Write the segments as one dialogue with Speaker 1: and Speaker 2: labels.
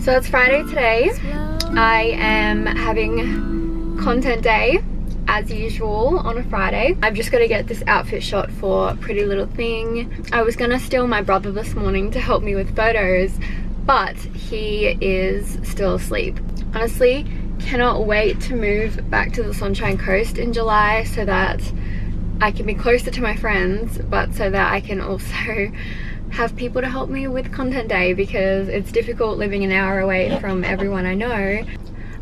Speaker 1: So it's Friday today. I am having content day as usual on a Friday. I've just got to get this outfit shot for Pretty Little Thing. I was gonna steal my brother this morning to help me with photos, but he is still asleep. Honestly, cannot wait to move back to the Sunshine Coast in July so that I can be closer to my friends, but so that I can also have people to help me with content day, because it's difficult living an hour away from everyone I know.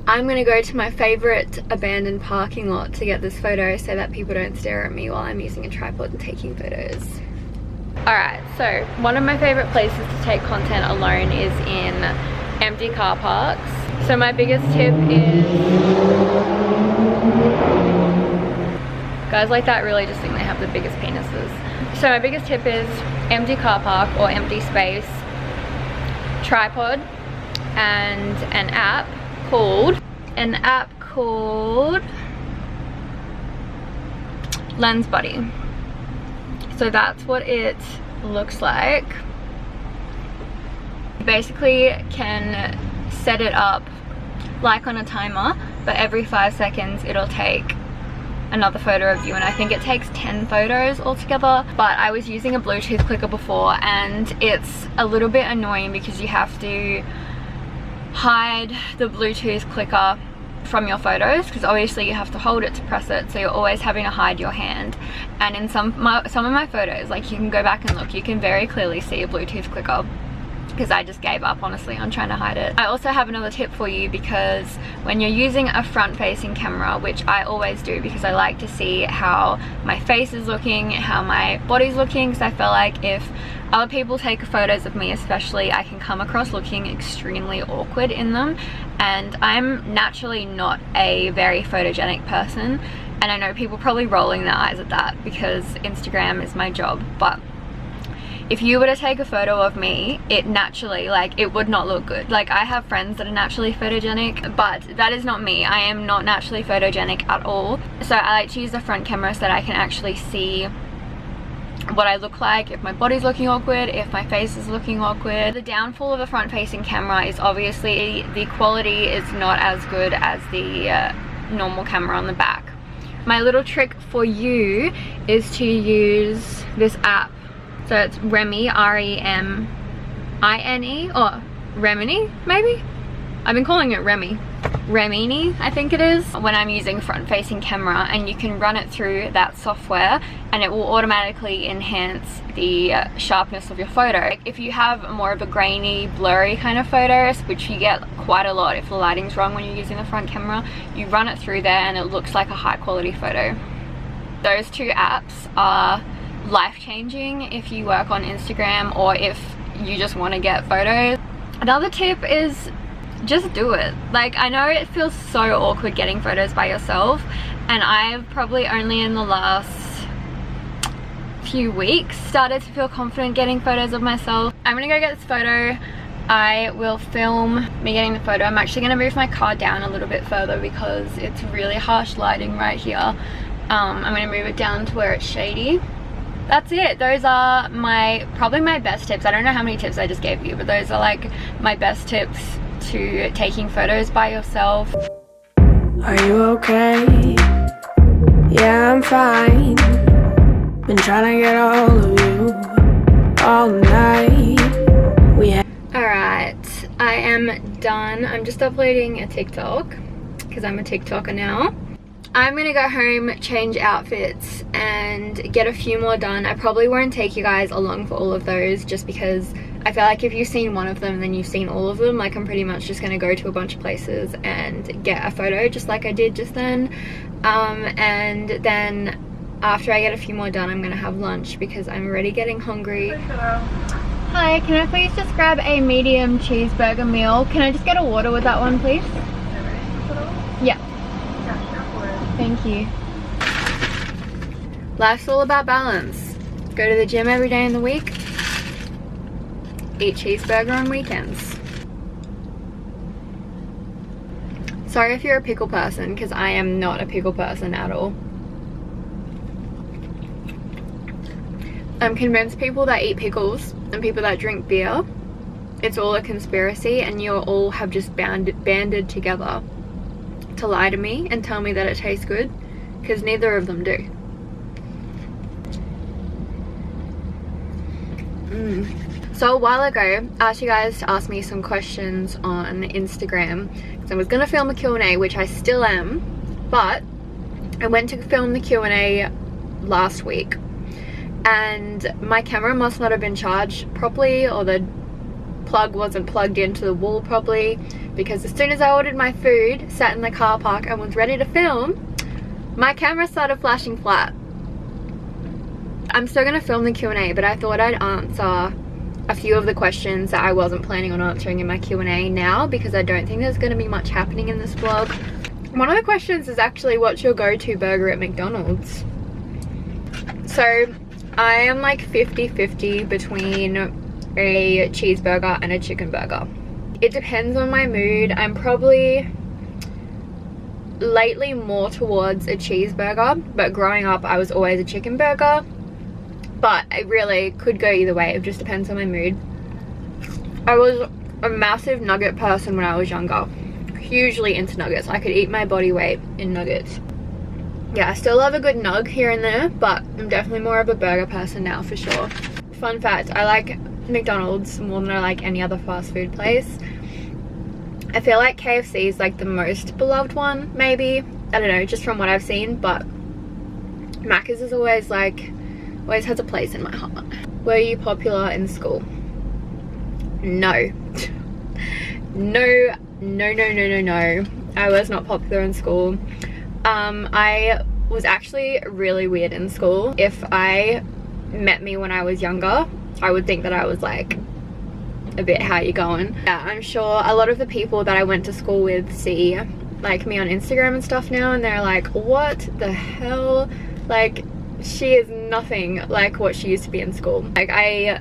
Speaker 1: I'm gonna go to my favorite abandoned parking lot to get this photo so that people don't stare at me while I'm using a tripod and taking photos. Alright, so one of my favorite places to take content alone is in empty car parks. So my biggest tip is, guys like that really just think they have the biggest penises. So my biggest tip is empty car park or empty space, tripod, and an app called Lens Buddy. So that's what it looks like. You basically can set it up like on a timer, but every 5 seconds it'll take another photo of you, and I think it takes 10 photos altogether. But I was using a Bluetooth clicker before and it's a little bit annoying because you have to hide the Bluetooth clicker from your photos, because obviously you have to hold it to press it, so you're always having to hide your hand. And in some of my photos, like, you can go back and look, you can very clearly see a Bluetooth clicker, because I just gave up honestly on trying to hide it. I also have another tip for you, because when you're using a front-facing camera, which I always do because I like to see how my face is looking, how my body's looking, because I feel like if other people take photos of me especially, I can come across looking extremely awkward in them, and I'm naturally not a very photogenic person, and I know people probably rolling their eyes at that because Instagram is my job, but if you were to take a photo of me, it naturally, like, it would not look good. Like, I have friends that are naturally photogenic, but that is not me. I am not naturally photogenic at all. So I like to use the front camera so that I can actually see what I look like, if my body's looking awkward, if my face is looking awkward. The downfall of a front-facing camera is obviously the quality is not as good as the normal camera on the back. My little trick for you is to use this app. So it's Remi, R-E-M-I-N-E, or Remini, maybe? I've been calling it Remi. Remini, I think it is, when I'm using front-facing camera, and you can run it through that software and it will automatically enhance the sharpness of your photo. If you have more of a grainy, blurry kind of photos, which you get quite a lot if the lighting's wrong when you're using the front camera, you run it through there and it looks like a high-quality photo. Those two apps are life-changing if you work on Instagram or if you just want to get photos. Another tip is just do it. Like, I know it feels so awkward getting photos by yourself, and I've probably only in the last few weeks started to feel confident getting photos of myself. I'm gonna go get this photo. I will film me getting the photo. I'm actually gonna move my car down a little bit further because it's really harsh lighting right here. I'm gonna move it down to where it's shady. That's it. Those are probably my best tips. I don't know how many tips I just gave you, but those are like my best tips to taking photos by yourself.
Speaker 2: Are you okay? Yeah, I'm fine. Been trying to get a hold of you all night.
Speaker 1: Alright, I am done. I'm just uploading a TikTok because I'm a TikToker now. I'm gonna go home, change outfits, and get a few more done. I probably won't take you guys along for all of those, just because I feel like if you've seen one of them, then you've seen all of them. Like, I'm pretty much just gonna go to a bunch of places and get a photo, just like I did just then. And then after I get a few more done, I'm gonna have lunch because I'm already getting hungry. Hi, can I please just grab a medium cheeseburger meal? Can I just get a water with that one, please? Yeah. Thank you. Life's all about balance. Go to the gym every day in the week. Eat cheeseburger on weekends. Sorry if you're a pickle person, because I am not a pickle person at all. I'm convinced people that eat pickles and people that drink beer it's all a conspiracy and you all have just banded together to lie to me and tell me that it tastes good, because neither of them do. So a while ago, I asked you guys to ask me some questions on Instagram, because I was going to film a Q&A, which I still am, but I went to film the Q&A last week and my camera must not have been charged properly, or the plug wasn't plugged into the wall properly, because as soon as I ordered my food, sat in the car park and was ready to film, my camera started flashing flat. I'm still going to film the Q&A, but I thought I'd answer a few of the questions that I wasn't planning on answering in my Q&A now, because I don't think there's going to be much happening in this vlog. One of the questions is actually, what's your go-to burger at McDonald's? So I am like 50-50 between a cheeseburger and a chicken burger. It depends on my mood. I'm probably lately more towards a cheeseburger, but growing up I was always a chicken burger. But it really could go either way. It just depends on my mood. I was a massive nugget person when I was younger. Hugely into nuggets. I could eat my body weight in nuggets. Yeah, I still love a good nug here and there, but I'm definitely more of a burger person now for sure. Fun fact, I like McDonald's more than I like any other fast food place. I feel like KFC is like the most beloved one, maybe. I don't know, just from what I've seen, but Macca's is always like, always has a place in my heart. Were you popular in school? No. No. I was not popular in school. I was actually really weird in school. If I met me when I was younger, I would think that I was like a bit, how you going? Yeah, I'm sure a lot of the people that I went to school with see like me on Instagram and stuff now, and they're like, what the hell? Like, she is nothing like what she used to be in school. Like, I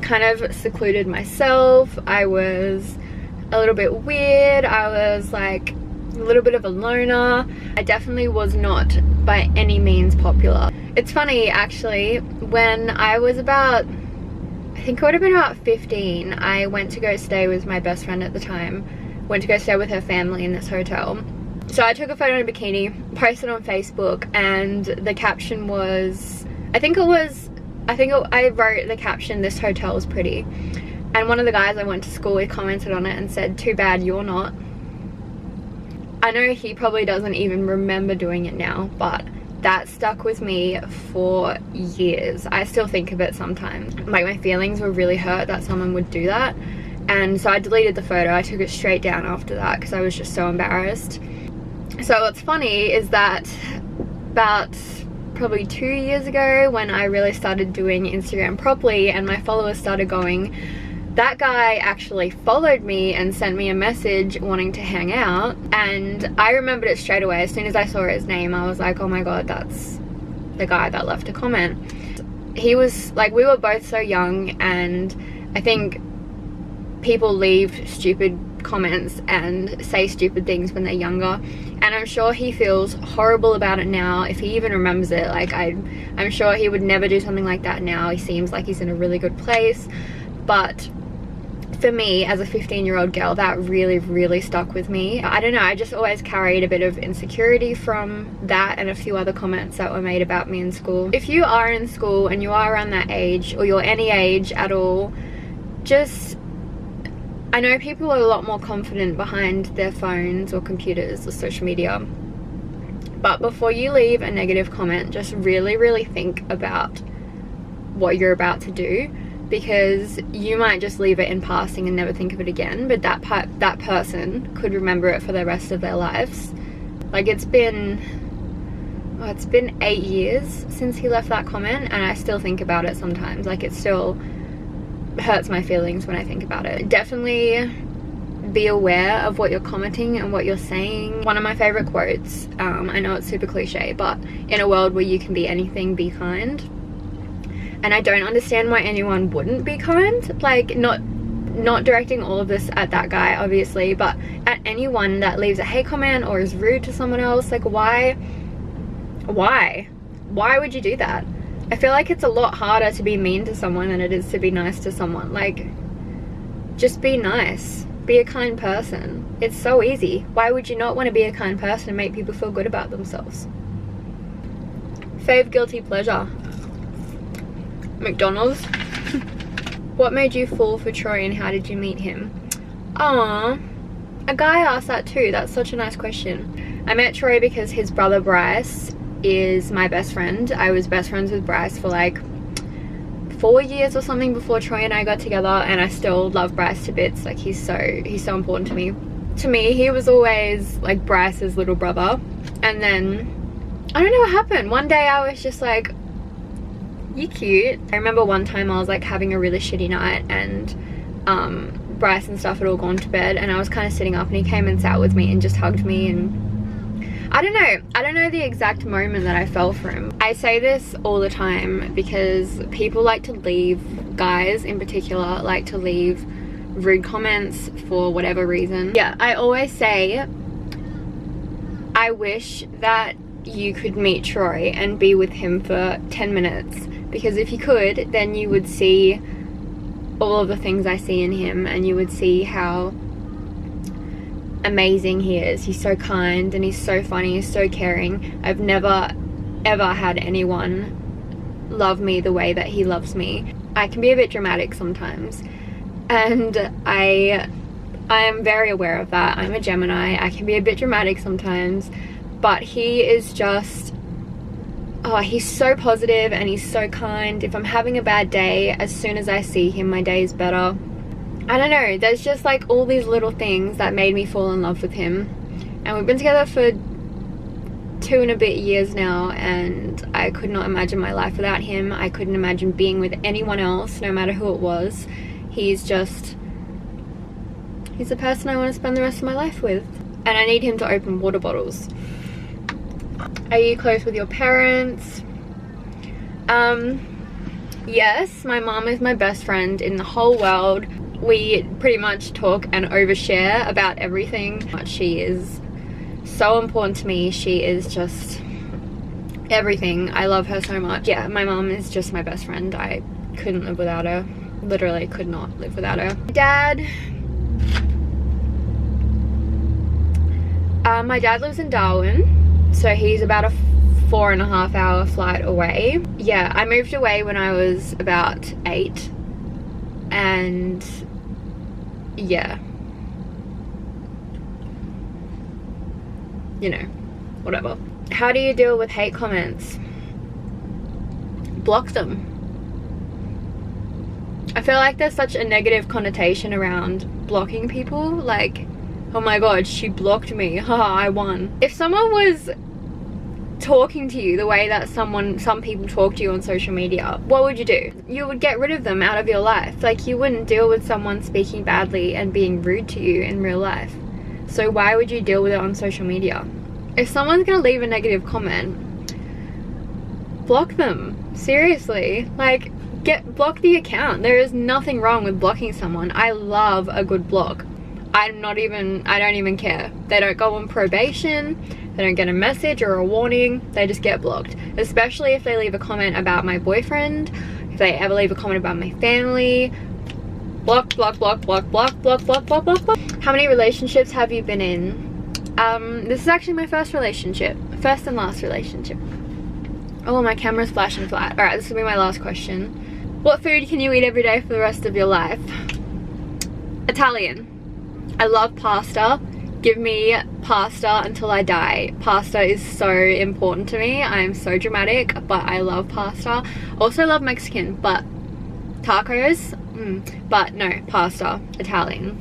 Speaker 1: kind of secluded myself. I was a little bit weird. I was like a little bit of a loner. I definitely was not by any means popular. It's funny actually, when I was about, I think it would have been about 15, I went to go stay with my best friend at the time. Went to go stay with her family in this hotel. So I took a photo in a bikini, posted on Facebook, and the caption was, I wrote the caption, "This hotel is pretty." And one of the guys I went to school with commented on it and said, "Too bad you're not." I know he probably doesn't even remember doing it now, but that stuck with me for years. I still think of it sometimes. Like, my feelings were really hurt that someone would do that. And so I deleted the photo. I took it straight down after that because I was just so embarrassed. So what's funny is that about probably 2 years ago, when I really started doing Instagram properly and my followers started going, that guy actually followed me and sent me a message wanting to hang out, and I remembered it straight away. As soon as I saw his name, I was like, oh my god, that's the guy that left a comment. He was like, we were both so young, and I think people leave stupid comments and say stupid things when they're younger, and I'm sure he feels horrible about it now, if he even remembers it. Like, I'm sure he would never do something like that now. He seems like he's in a really good place, but for me as a 15-year-old girl, that really stuck with me. I don't know, I just always carried a bit of insecurity from that and a few other comments that were made about me in school. If you are in school and you are around that age, or you're any age at all, just, I know people are a lot more confident behind their phones or computers or social media, but before you leave a negative comment, just really think about what you're about to do, because you might just leave it in passing and never think of it again, but that person could remember it for the rest of their lives. Like, it's been 8 years since he left that comment, and I still think about it sometimes. Like, it still hurts my feelings when I think about it. Definitely be aware of what you're commenting and what you're saying. One of my favorite quotes, I know it's super cliche, but in a world where you can be anything, be kind. And I don't understand why anyone wouldn't be kind. Like, not directing all of this at that guy, obviously, but at anyone that leaves a hate comment or is rude to someone else. Like, why would you do that? I feel like it's a lot harder to be mean to someone than it is to be nice to someone. Like, just be nice. Be a kind person. It's so easy. Why would you not want to be a kind person and make people feel good about themselves? Fave guilty pleasure. McDonald's. What made you fall for Troy and how did you meet him? Aww. A guy asked that too. That's such a nice question. I met Troy because his brother Bryce is my best friend. I was best friends with Bryce for like 4 years or something before Troy and I got together, and I still love Bryce to bits. Like he's so important to me. To me, he was always like Bryce's little brother. And then I don't know what happened. One day I was just like, you cute. I remember one time I was like having a really shitty night, and Bryce and stuff had all gone to bed, and I was kind of sitting up and he came and sat with me and just hugged me, and I don't know the exact moment that I fell for him. I say this all the time because people like to leave, guys in particular, like to leave rude comments for whatever reason. Yeah, I always say, I wish that you could meet Troy and be with him for 10 minutes, because if you could, then you would see all of the things I see in him, and you would see how amazing he is. He's so kind and he's so funny, he's so caring. I've never ever had anyone love me the way that he loves me. I can be a bit dramatic sometimes, and I am very aware of that. I'm a Gemini. I can be a bit dramatic sometimes, but he is just, oh, he's so positive and he's so kind. If I'm having a bad day, as soon as I see him, my day is better. I don't know, there's just like all these little things that made me fall in love with him. And we've been together for 2 and a bit years now, and I could not imagine my life without him. I couldn't imagine being with anyone else, no matter who it was. He's the person I want to spend the rest of my life with. And I need him to open water bottles. Are you close with your parents? Yes, my mom is my best friend in the whole world. We pretty much talk and overshare about everything. She is so important to me. She is just everything. I love her so much. Yeah, my mom is just my best friend. I couldn't live without her. Literally could not live without her. My dad lives in Darwin, so he's about a 4.5 hour flight away. Yeah, I moved away when I was about 8, and yeah, you know, whatever. How do you deal with hate comments? Block them. I feel like there's such a negative connotation around blocking people. Like, oh my god, she blocked me, haha, I won. If someone was talking to you the way that some people talk to you on social media, what would you do? You would get rid of them out of your life. Like, you wouldn't deal with someone speaking badly and being rude to you in real life. So why would you deal with it on social media? If someone's gonna leave a negative comment, block them. Seriously, like, block the account. There is nothing wrong with blocking someone. I love a good block. I don't even care. They don't go on probation, they don't get a message or a warning, they just get blocked. Especially if they leave a comment about my boyfriend, if they ever leave a comment about my family. Block, block, block, block, block, block, block, block, block, block. How many relationships have you been in? This is actually my first relationship. First and last relationship. Oh, my camera's flashing flat. Alright, this will be my last question. What food can you eat every day for the rest of your life? Italian. I love pasta. Give me pasta until I die. Pasta is so important to me. I am so dramatic, but I love pasta. Also love Mexican, but tacos, but no, pasta, Italian.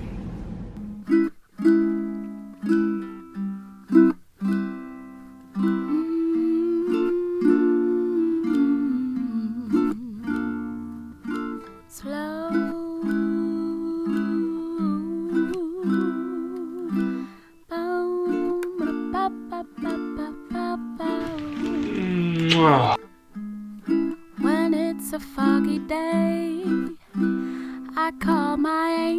Speaker 2: When it's a foggy day, I call my angel.